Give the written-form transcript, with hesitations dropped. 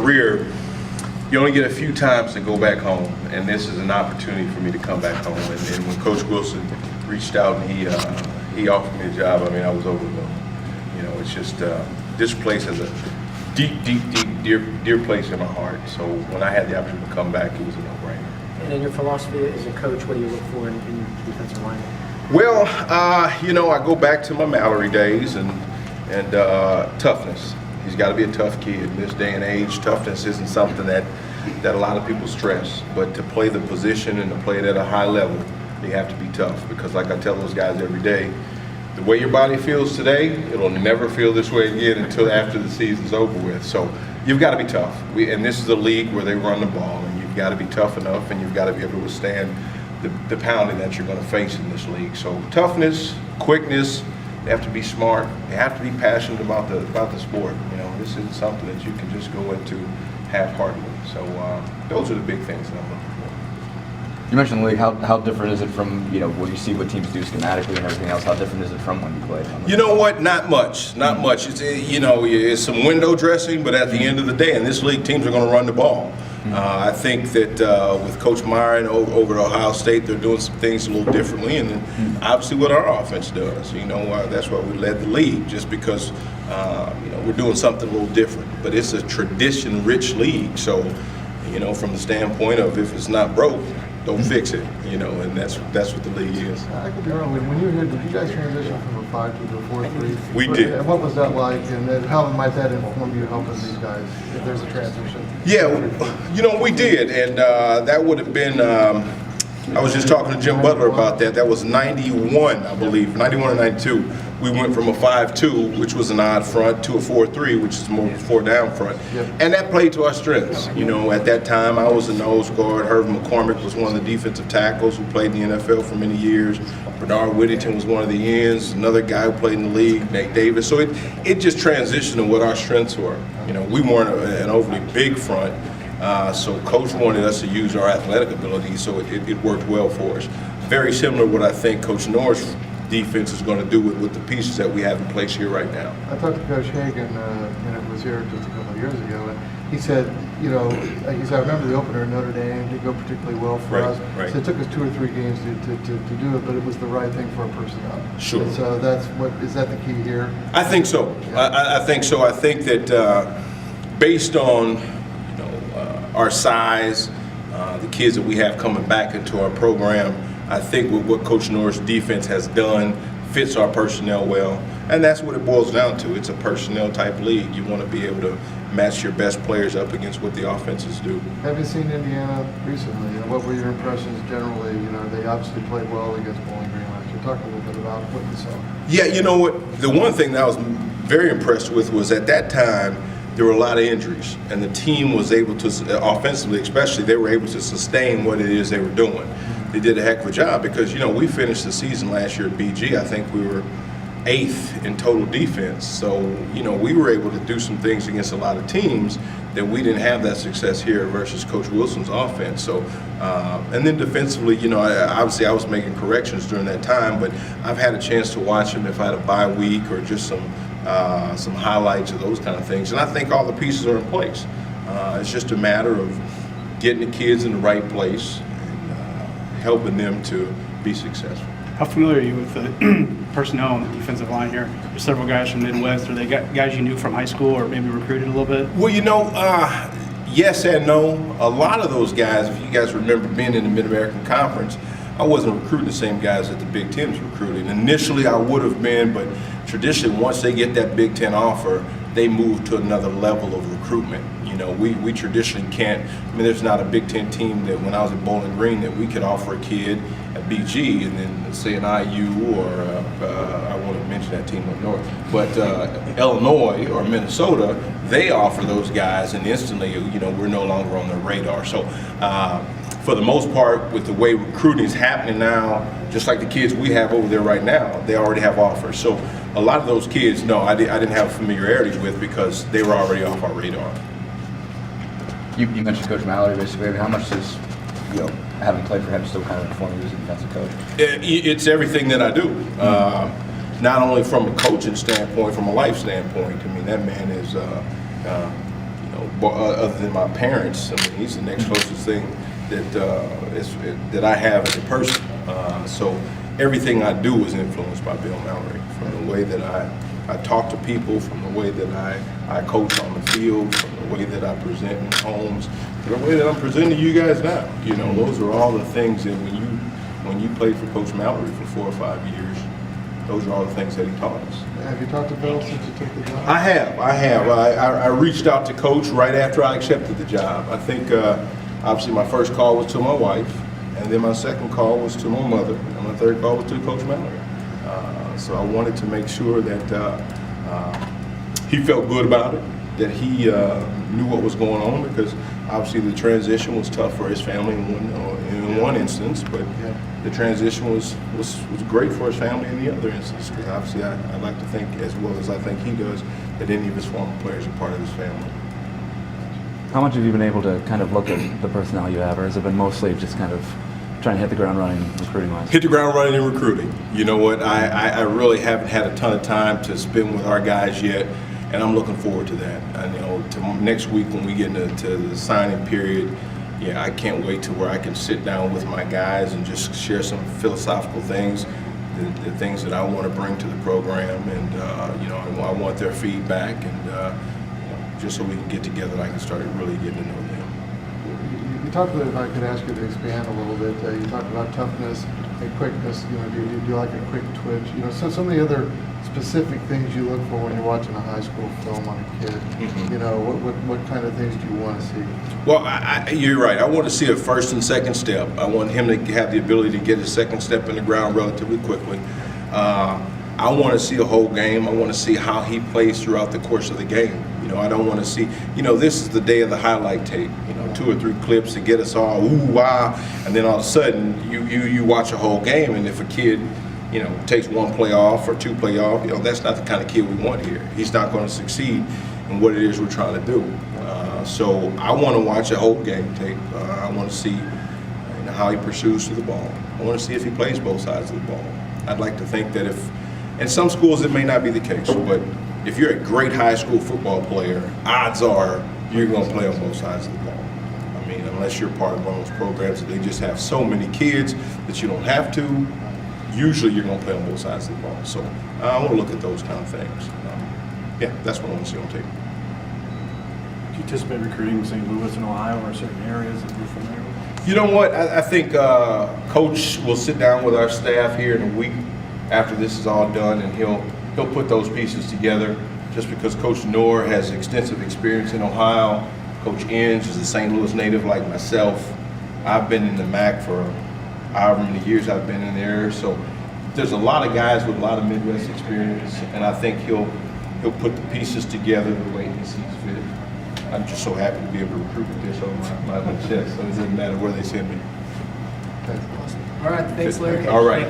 career, you only get a few times to go back home, and this is an opportunity for me to come back home. And when Coach Wilson reached out and he offered me a job, I mean, I was over the moon. You know, it's just this place has a dear place in my heart. So when I had the opportunity to come back, it was a no-brainer. And in your philosophy as a coach, what do you look for in defensive line? Well, you know, I go back to my Mallory days and toughness. He's got to be a tough kid. In this day and age, toughness isn't something that a lot of people stress. But to play the position and to play it at a high level, you have to be tough. Because like I tell those guys every day, the way your body feels today, it'll never feel this way again until after the season's over with. So you've got to be tough. And this is a league where they run the ball, and you've got to be tough enough, and you've got to be able to withstand the pounding that you're going to face in this league. So toughness, quickness. They have to be smart. They have to be passionate about the sport. You know, this isn't something that you can just go into half-heartedly. So those are the big things that I'm looking for. You mentioned the league. How different is it from what you see what teams do schematically and everything else? How different is it from when you played? You know what? Not much. Not much. It's it's some window dressing, but at the end of the day, in this league, teams are going to run the ball. I think that with Coach Meyer and over at Ohio State, they're doing some things a little differently, and then obviously what our offense does. That's why we led the league, just because we're doing something a little different. But it's a tradition-rich league, so from the standpoint of if it's not broke, don't fix it. And that's what the league is. I could be wrong. When you were here, did you guys transition from a 5-2 to a 4-3? We did. And what was that like? And then how might that inform you helping these guys if there's a transition? Yeah, we did, and that would have been. I was just talking to Jim Butler about that. That was 91, I believe, 91 or 92. We went from a 5-2, which was an odd front, to a 4-3, which is more four down front. Yep. And that played to our strengths. At that time, I was a nose guard. Herb McCormick was one of the defensive tackles who played in the NFL for many years. Bernard Whittington was one of the ends, another guy who played in the league, Nate Davis. So it just transitioned to what our strengths were. We weren't an overly big front. So Coach wanted us to use our athletic ability, so it worked well for us. Very similar to what I think Coach Norris' defense is going to do with the pieces that we have in place here right now. I talked to Coach Hagan, and it was here just a couple of years ago, and he said, I remember the opener in Notre Dame didn't go particularly well for us. Right. So it took us 2 or 3 games to do it, but it was the right thing for our personnel. Sure. And so is that the key here? I think so. I think so. I think that based on our size, the kids that we have coming back into our program, I think with what Coach Norris' defense has done fits our personnel well, and that's what it boils down to. It's a personnel type league. You want to be able to match your best players up against what the offenses do. Have you seen Indiana recently? What were your impressions generally? They obviously played well against Bowling Green last year. Talk a little bit about what you saw. Yeah, the one thing that I was very impressed with was at that time, there were a lot of injuries, and the team was able to, offensively especially, they were able to sustain what it is they were doing. They did a heck of a job because, we finished the season last year at BG. I think we were 8th in total defense. So, we were able to do some things against a lot of teams that we didn't have that success here versus Coach Wilson's offense. So, and then defensively, obviously I was making corrections during that time, but I've had a chance to watch him if I had a bye week or just some highlights of those kind of things. And I think all the pieces are in place. It's just a matter of getting the kids in the right place and helping them to be successful. How familiar are you with the personnel on the defensive line here? There's several guys from Midwest. Are they guys you knew from high school or maybe recruited a little bit? Well, yes and no. A lot of those guys, if you guys remember being in the Mid-American Conference, I wasn't recruiting the same guys that the Big Ten's recruiting. Initially, I would have been, but traditionally, once they get that Big Ten offer, they move to another level of recruitment. We traditionally can't. There's not a Big Ten team that when I was at Bowling Green that we could offer a kid at BG and then say an IU or I won't mention that team up north, but Illinois or Minnesota, they offer those guys and instantly, we're no longer on their radar. So. For the most part, with the way recruiting is happening now, just like the kids we have over there right now, they already have offers. So a lot of those kids, no, I didn't have familiarity with because they were already off our radar. You mentioned Coach Mallory, basically. How much does having played for him still kind of inform you as a defensive coach? It's everything that I do. Not only from a coaching standpoint, from a life standpoint. That man is other than my parents. I mean, he's the next closest thing that I have as a person. So everything I do is influenced by Bill Mallory, from the way that I talk to people, from the way that I coach on the field, from the way that I present in homes, to the way that I'm presenting to you guys now. You know, those are all the things that when you played for Coach Mallory for 4 or 5 years, those are all the things that he taught us. Have you talked to Bill since you took the job? I have. I reached out to Coach right after I accepted the job. I think obviously my first call was to my wife, and then my second call was to my mother, and my third call was to Coach Mallory. So I wanted to make sure that he felt good about it, that he knew what was going on, because obviously the transition was tough for his family in one instance, but the transition was great for his family in the other instance, because obviously I like to think, as well as I think he does, that any of his former players are part of his family. How much have you been able to kind of look at the personnel you have, or has it been mostly just kind of trying to hit the ground running recruiting-wise? Hit the ground running in recruiting. You know what? I really haven't had a ton of time to spend with our guys yet, and I'm looking forward to that. And, you know, to next week when we get into the signing period, yeah, I can't wait to where I can sit down with my guys and just share some philosophical things, the things that I want to bring to the program, and you know, I want their feedback, and you know, just so we can get together and I can start really getting to know them. You talked about, if I could ask you to expand a little bit, you talked about toughness and quickness. You know, do you like a quick twitch? You know, so some of the other specific things you look for when you're watching a high school film on a kid. Mm-hmm. You know, what kind of things do you want to see? Well, you're right. I want to see a first and second step. I want him to have the ability to get his second step in the ground relatively quickly. I want to see a whole game. I want to see how he plays throughout the course of the game. You know, I don't want to see, you know, this is the day of the highlight tape, you know, 2 or 3 clips to get us all, ooh, wow, and then all of a sudden you watch a whole game, and if a kid, you know, takes 1 play off or 2 play off, you know, that's not the kind of kid we want here. He's not going to succeed in what it is we're trying to do. So I want to watch a whole game tape. I want to see, you know, how he pursues through the ball. I want to see if he plays both sides of the ball. I'd like to think that if, in some schools it may not be the case, but if you're a great high school football player, odds are you're going to play on both sides of the ball. I mean, unless you're part of one of those programs that they just have so many kids that you don't have to, usually you're going to play on both sides of the ball. So I want to look at those kind of things. Yeah, that's what I want to see on tape. Do you anticipate recruiting St. Louis and Ohio or certain areas that you're familiar with? You know what? I think Coach will sit down with our staff here in a week after this is all done, and he'll put those pieces together, just because Coach Noor has extensive experience in Ohio. Coach Inge is a St. Louis native like myself. I've been in the MAC for however many years I've been in there. So there's a lot of guys with a lot of Midwest experience, and I think he'll put the pieces together the way he sees fit. I'm just so happy to be able to recruit with this on my chest, so it doesn't matter where they send me. Thanks. All right, thanks, Larry. All right.